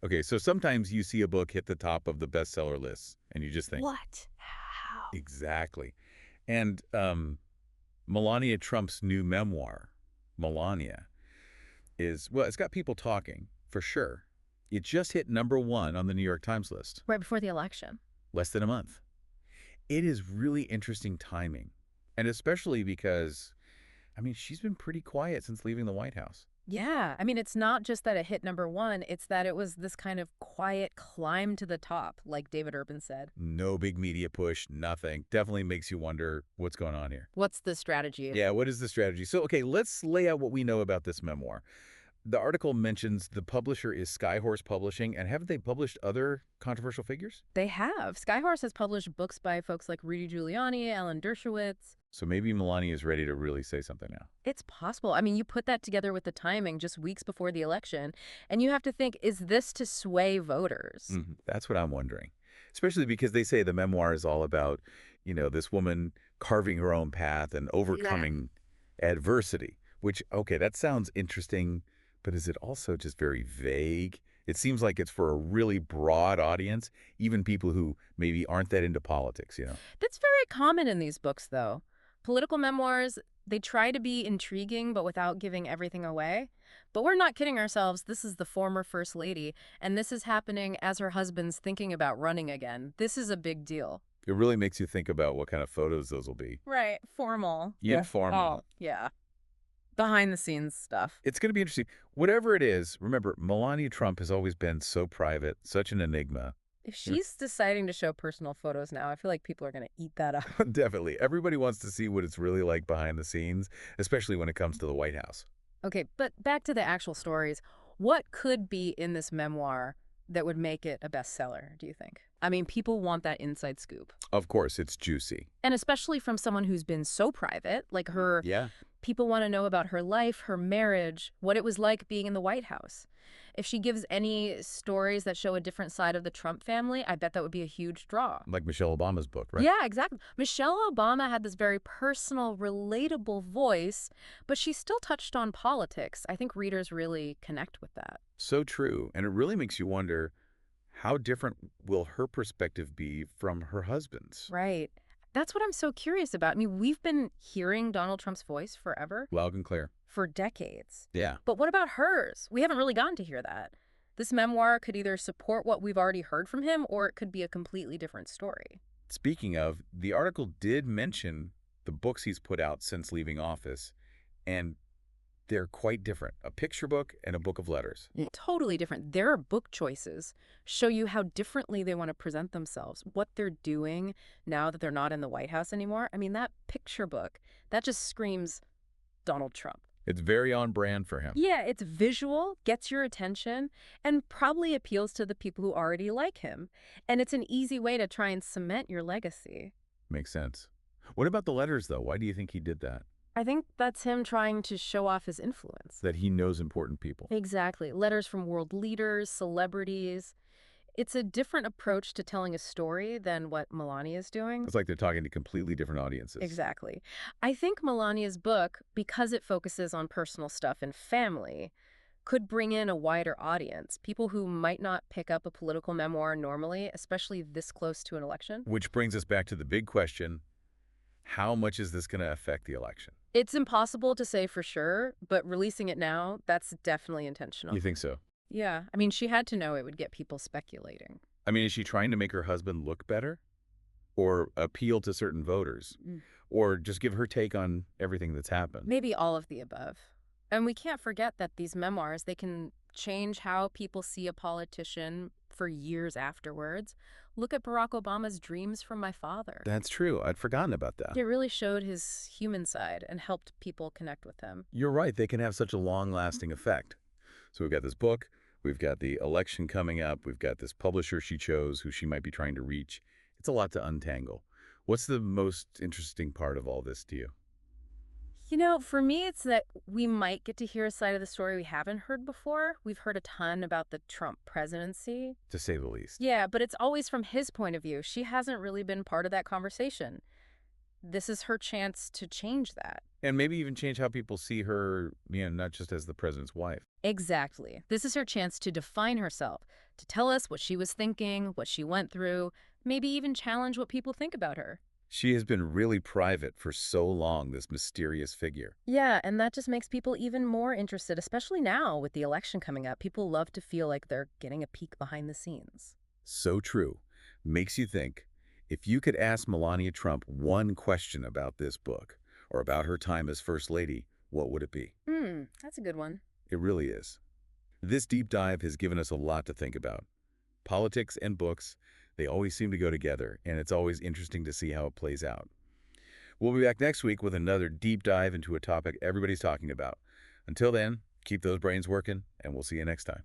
Okay, so sometimes you see a book hit the top of the bestseller lists, and you just think, What? How? exactly. And Melania Trump's new memoir, Melania, well, it's got people talking, for sure. It just hit #1 on the New York Times list, Right before the election. less than a month. It is really interesting timing, and especially because, I mean, she's been pretty quiet since leaving the White House. Yeah. I mean, it's not just that it hit #1, it's that it was this kind of quiet climb to the top, like David Urban said. No big media push, nothing. Definitely makes you wonder what's going on here. What's the strategy? Yeah, what is the strategy? So, okay, let's lay out what we know about this memoir. The article mentions the publisher is Skyhorse Publishing, and haven't they published other controversial figures? They have. Skyhorse has published books by folks like Rudy Giuliani, Alan Dershowitz. So maybe Melania is ready to really say something now. It's possible. I mean, you put that together with the timing just weeks before the election, and you have to think, is this to sway voters? That's what I'm wondering. Especially because they say the memoir is all about, this woman carving her own path and overcoming adversity, which, okay, that sounds interesting, but is it also just very vague? It seems like it's for a really broad audience, even people who maybe aren't that into politics. That's very common in these books, though. Political memoirs, they try to be intriguing, but without giving everything away. But we're not kidding ourselves. This is the former First Lady, and this is happening as her husband's thinking about running again. This is a big deal. It really makes you think about what kind of photos those will be. Right. Formal. Informal. Oh, yeah. Behind the scenes stuff. It's going to be interesting. Whatever it is, remember, Melania Trump has always been so private, such an enigma. If she's deciding to show personal photos now, I feel like people are going to eat that up. Definitely. Everybody wants to see what it's really like behind the scenes, especially when it comes to the White House. Okay, but back to the actual stories. What could be in this memoir that would make it a bestseller, do you think? I mean, people want that inside scoop. Of course, it's juicy. And especially from someone who's been so private, like her. Yeah. People want to know about her life, her marriage, what it was like being in the White House. If she gives any stories that show a different side of the Trump family, I bet that would be a huge draw. Like Michelle Obama's book, right? Yeah, exactly. Michelle Obama had this very personal, relatable voice, but she still touched on politics. I think readers really connect with that. So true. And it really makes you wonder, how different will her perspective be from her husband's? Right. That's what I'm so curious about. I mean, we've been hearing Donald Trump's voice forever, Loud and clear. for decades. Yeah. But what about hers? We haven't really gotten to hear that. This memoir could either support what we've already heard from him, or it could be a completely different story. Speaking of, the article did mention the books he's put out since leaving office, and they're quite different. A picture book and a book of letters. Totally different. Their book choices show you how differently they want to present themselves, what they're doing now that they're not in the White House anymore. I mean, that picture book, that just screams Donald Trump. It's very on brand for him. Yeah, it's visual, gets your attention, and probably appeals to the people who already like him. And it's an easy way to try and cement your legacy. Makes sense. What about the letters, though? Why do you think he did that? I think that's him trying to show off his influence. That he knows important people. Exactly. Letters from world leaders, celebrities. It's a different approach to telling a story than what Melania is doing. It's like they're talking to completely different audiences. Exactly. I think Melania's book, because it focuses on personal stuff and family, could bring in a wider audience, people who might not pick up a political memoir normally, especially this close to an election. Which brings us back to the big question, how much is this going to affect the election? It's impossible to say for sure, but releasing it now, that's definitely intentional. You think so? Yeah. I mean, she had to know it would get people speculating. I mean, is she trying to make her husband look better? Or appeal to certain voters? Or just give her take on everything that's happened? Maybe all of the above. And we can't forget that these memoirs, they can change how people see a politician for years afterwards. Look at Barack Obama's Dreams from My Father. That's true. I'd forgotten about that. It really showed his human side and helped people connect with him. You're right. They can have such a long-lasting effect. So we've got this book. We've got the election coming up. We've got this publisher she chose who she might be trying to reach. It's a lot to untangle. What's the most interesting part of all this to you? You know, for me, it's that we might get to hear a side of the story we haven't heard before. We've heard a ton about the Trump presidency. To say the least. Yeah, but it's always from his point of view. She hasn't really been part of that conversation. This is her chance to change that. And maybe even change how people see her, not just as the president's wife. Exactly. This is her chance to define herself, to tell us what she was thinking, what she went through, maybe even challenge what people think about her. She has been really private for so long, this mysterious figure. Yeah, and that just makes people even more interested, especially now with the election coming up. People love to feel like they're getting a peek behind the scenes. So true. Makes you think, if you could ask Melania Trump one question about this book, or about her time as First Lady, what would it be? That's a good one. It really is. This deep dive has given us a lot to think about. Politics and books, they always seem to go together, and it's always interesting to see how it plays out. We'll be back next week with another deep dive into a topic everybody's talking about. Until then, keep those brains working, and we'll see you next time.